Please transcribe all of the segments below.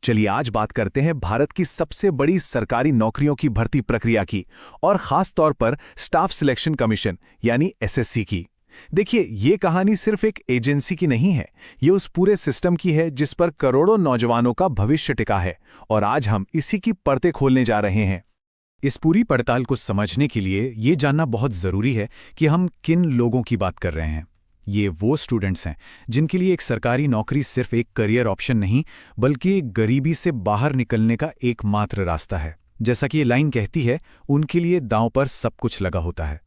चलिए आज बात करते हैं भारत की सबसे बड़ी सरकारी नौकरियों की भर्ती प्रक्रिया की और खास तौर पर स्टाफ सिलेक्शन कमीशन यानी एसएससी की। देखिए, ये कहानी सिर्फ एक एजेंसी की नहीं है, ये उस पूरे सिस्टम की है जिस पर करोड़ों नौजवानों का भविष्य टिका है और आज हम इसी की परतें खोलने जा रहे हैं। इस पूरी पड़ताल को समझने के लिए ये जानना बहुत ज़रूरी है कि हम किन लोगों की बात कर रहे हैं। ये वो स्टूडेंट्स हैं जिनके लिए एक सरकारी नौकरी सिर्फ एक करियर ऑप्शन नहीं, बल्कि गरीबी से बाहर निकलने का एकमात्र रास्ता है। जैसा कि ये लाइन कहती है, उनके लिए दांव पर सब कुछ लगा होता है।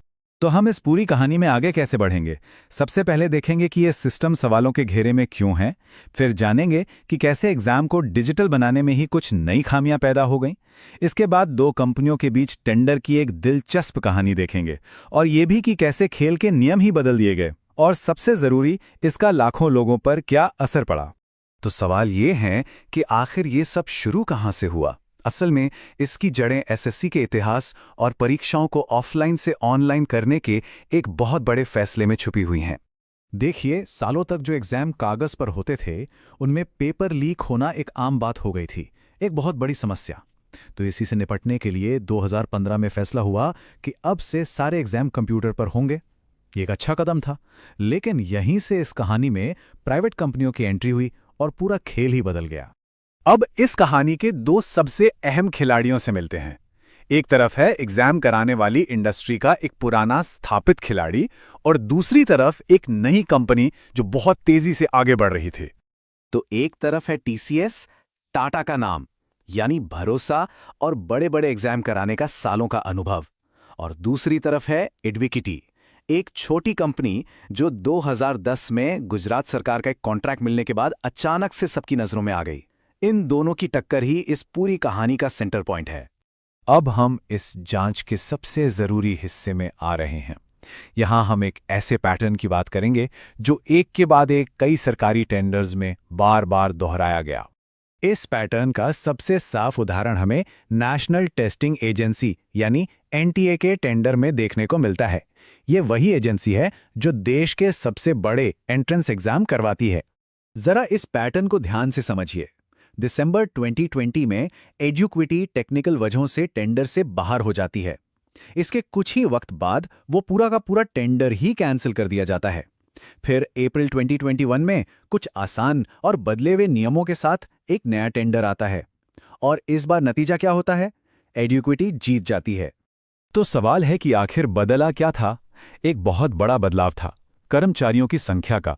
तो हम इस पूरी कहानी में आगे कैसे बढ़ेंगे? सबसे पहले देखेंगे कि ये सिस्टम सवालों के घेरे में क्यों है, फिर जानेंगे कि कैसे एग्जाम को डिजिटल बनाने में ही कुछ नई खामियां पैदा हो गईं। इसके बाद दो कंपनियों के बीच टेंडर की एक दिलचस्प कहानी देखेंगे और ये भी कि कैसे खेल के नियम ही बदल दिए गए और सबसे ज़रूरी, इसका लाखों लोगों पर क्या असर पड़ा। तो सवाल ये है कि आखिर ये सब शुरू कहाँ से हुआ? असल में इसकी जड़ें एसएससी के इतिहास और परीक्षाओं को ऑफलाइन से ऑनलाइन करने के एक बहुत बड़े फैसले में छुपी हुई हैं। देखिए, सालों तक जो एग्जाम कागज़ पर होते थे, उनमें पेपर लीक होना एक आम बात हो गई थी, एक बहुत बड़ी समस्या। तो इसी से निपटने के लिए 2015 में फैसला हुआ कि अब से सारे एग्जाम कंप्यूटर पर होंगे। ये एक अच्छा कदम था, लेकिन यहीं से इस कहानी में प्राइवेट कंपनियों की एंट्री हुई और पूरा खेल ही बदल गया। अब इस कहानी के दो सबसे अहम खिलाड़ियों से मिलते हैं। एक तरफ है एग्जाम कराने वाली इंडस्ट्री का एक पुराना स्थापित खिलाड़ी और दूसरी तरफ एक नई कंपनी जो बहुत तेजी से आगे बढ़ रही थी। तो एक तरफ है टीसीएस, टाटा का नाम, यानी भरोसा और बड़े बड़े एग्जाम कराने का सालों का अनुभव, और दूसरी तरफ है एडविकिटी, एक छोटी कंपनी जो 2010 में गुजरात सरकार का एक कॉन्ट्रैक्ट मिलने के बाद अचानक से सबकी नजरों में आ गई। इन दोनों की टक्कर ही इस पूरी कहानी का सेंटर पॉइंट है। अब हम इस जांच के सबसे जरूरी हिस्से में आ रहे हैं। यहां हम एक ऐसे पैटर्न की बात करेंगे जो एक के बाद एक कई सरकारी टेंडर्स में बार बार दोहराया गया। इस पैटर्न का सबसे साफ उदाहरण हमें नेशनल टेस्टिंग एजेंसी यानी एनटीए के टेंडर में देखने को मिलता है। ये वही एजेंसी है जो देश के सबसे बड़े एंट्रेंस एग्जाम करवाती है। जरा इस पैटर्न को ध्यान से समझिए। दिसंबर 2020 में एडुक्विटी टेक्निकल वजहों से टेंडर से बाहर हो जाती है। इसके कुछ ही वक्त बाद वो पूरा का पूरा टेंडर ही कैंसिल कर दिया जाता है। फिर अप्रैल 2021 में कुछ आसान और बदले हुए नियमों के साथ एक नया टेंडर आता है और इस बार नतीजा क्या होता है? एडुक्विटी जीत जाती है। तो सवाल है कि आखिर बदला क्या था? एक बहुत बड़ा बदलाव था कर्मचारियों की संख्या का।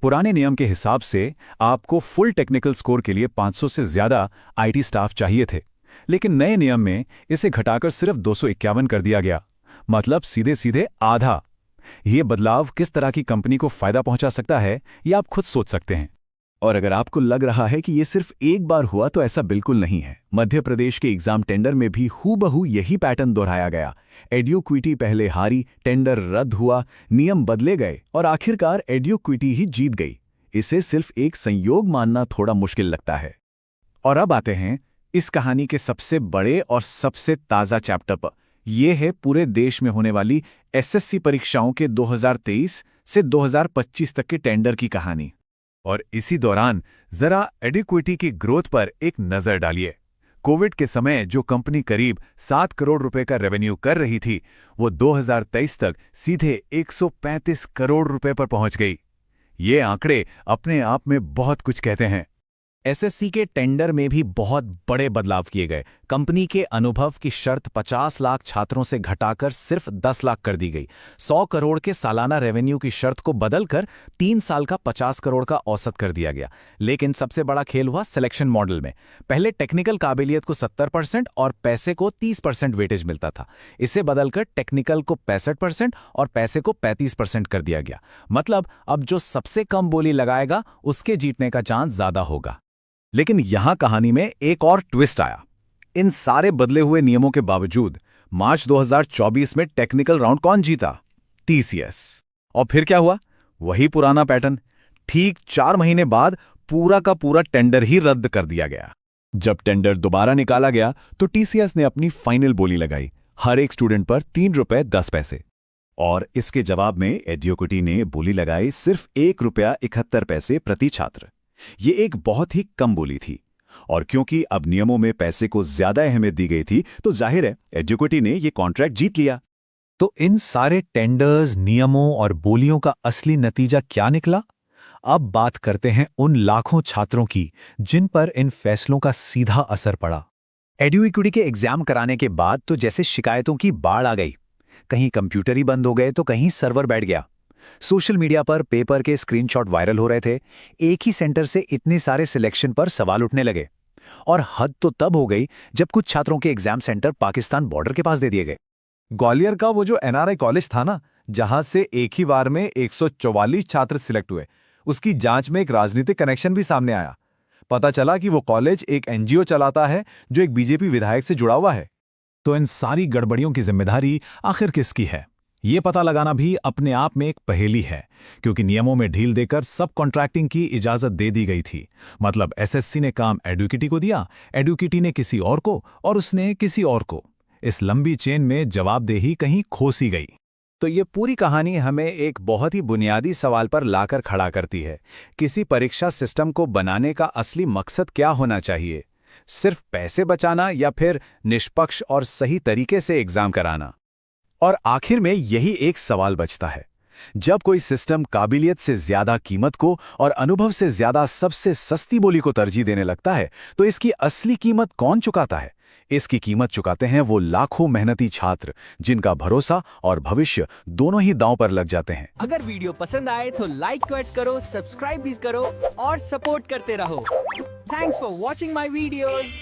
पुराने नियम के हिसाब से आपको फुल टेक्निकल स्कोर के लिए 500 से ज्यादा आईटी स्टाफ चाहिए थे, लेकिन नए नियम में इसे घटाकर सिर्फ 251 कर दिया गया, मतलब सीधे सीधे आधा। ये बदलाव किस तरह की कंपनी को फायदा पहुंचा सकता है, ये आप खुद सोच सकते हैं। और अगर आपको लग रहा है कि ये सिर्फ एक बार हुआ, तो ऐसा बिल्कुल नहीं है। मध्य प्रदेश के एग्जाम टेंडर में भी हूबहू यही पैटर्न दोहराया गया। एडुक्विटी पहले हारी, टेंडर रद्द हुआ, नियम बदले गए और आखिरकार एडुक्विटी ही जीत गई। इसे सिर्फ एक संयोग मानना थोड़ा मुश्किल लगता है। और अब आते हैं इस कहानी के सबसे बड़े और सबसे ताज़ा चैप्टर पर। यह है पूरे देश में होने वाली एसएससी परीक्षाओं के 2023 से 2025 तक के टेंडर की कहानी। और इसी दौरान जरा एडुक्विटी की ग्रोथ पर एक नजर डालिए। कोविड के समय जो कंपनी करीब 7 करोड़ रुपए का रेवेन्यू कर रही थी, वो 2023 तक सीधे 135 करोड़ रुपए पर पहुंच गई। ये आंकड़े अपने आप में बहुत कुछ कहते हैं। एसएससी के टेंडर में भी बहुत बड़े बदलाव किए गए। कंपनी के अनुभव की शर्त 50 लाख छात्रों से घटाकर सिर्फ 10 लाख कर दी गई। 100 करोड़ के सालाना रेवेन्यू की शर्त को बदलकर 3 साल का 50 करोड़ का औसत कर दिया गया। लेकिन सबसे बड़ा खेल हुआ सिलेक्शन मॉडल में। पहले टेक्निकल काबिलियत को 70% और पैसे को 30% वेटेज मिलता था। इसे बदलकर टेक्निकल को 65% और पैसे को 35% कर दिया गया। मतलब अब जो सबसे कम बोली लगाएगा उसके जीतने का चांस ज्यादा होगा। लेकिन यहां कहानी में एक और ट्विस्ट आया। इन सारे बदले हुए नियमों के बावजूद मार्च 2024 में टेक्निकल राउंड कौन जीता? टीसीएस। और फिर क्या हुआ? वही पुराना पैटर्न। ठीक 4 महीने बाद पूरा का पूरा टेंडर ही रद्द कर दिया गया। जब टेंडर दोबारा निकाला गया तो टीसीएस ने अपनी फाइनल बोली लगाई, हर एक स्टूडेंट पर 3 रुपए 10 पैसे। और इसके जवाब में एडुक्विटी ने बोली लगाई सिर्फ 1 रुपया 71 पैसे प्रति छात्र। ये एक बहुत ही कम बोली थी। और क्योंकि अब नियमों में पैसे को ज्यादा अहमियत दी गई थी तो जाहिर है एडुकेटी ने ये कॉन्ट्रैक्ट जीत लिया। तो इन सारे टेंडर्स, नियमों और बोलियों का असली नतीजा क्या निकला? अब बात करते हैं उन लाखों छात्रों की जिन पर इन फैसलों का सीधा असर पड़ा। एडुइक्विटी के एग्जाम कराने के बाद तो जैसे शिकायतों की बाढ़ आ गई। कहीं कंप्यूटर ही बंद हो गए तो कहीं सर्वर बैठ गया। सोशल मीडिया पर पेपर के स्क्रीनशॉट वायरल हो रहे थे। एक ही सेंटर से इतने सारे सिलेक्शन पर सवाल उठने लगे। और हद तो तब हो गई जब कुछ छात्रों के एग्जाम सेंटर पाकिस्तान बॉर्डर के पास दे दिए गए। ग्वालियर का वो जो एनआरआई कॉलेज था ना, जहां से एक ही बार में 144 छात्र सिलेक्ट हुए, उसकी जांच में एक राजनीतिक कनेक्शन भी सामने आया। पता चला कि वो कॉलेज एक एनजीओ चलाता है जो एक बीजेपी विधायक से जुड़ा हुआ है। तो इन सारी गड़बड़ियों की जिम्मेदारी आखिर किसकी है? ये पता लगाना भी अपने आप में एक पहेली है, क्योंकि नियमों में ढील देकर सब कॉन्ट्रैक्टिंग की इजाजत दे दी गई थी। मतलब एसएससी ने काम एडुकेटी को दिया, एडुकेटी ने किसी और को, और उसने किसी और को। इस लंबी चेन में जवाबदेही कहीं खोसी गई। तो ये पूरी कहानी हमें एक बहुत ही बुनियादी सवाल पर लाकर खड़ा करती है। किसी परीक्षा सिस्टम को बनाने का असली मकसद क्या होना चाहिए? सिर्फ पैसे बचाना या फिर निष्पक्ष और सही तरीके से एग्जाम कराना? और आखिर में यही एक सवाल बचता है, जब कोई सिस्टम काबिलियत से ज्यादा कीमत को और अनुभव से ज्यादा सबसे सस्ती बोली को तरजीह देने लगता है, तो इसकी असली कीमत कौन चुकाता है? इसकी कीमत चुकाते हैं वो लाखों मेहनती छात्र जिनका भरोसा और भविष्य दोनों ही दांव पर लग जाते हैं। अगर वीडियो पसंद आए तो लाइक करो, सब्सक्राइब भी करो और सपोर्ट करते रहो। Thanks for watching my videos.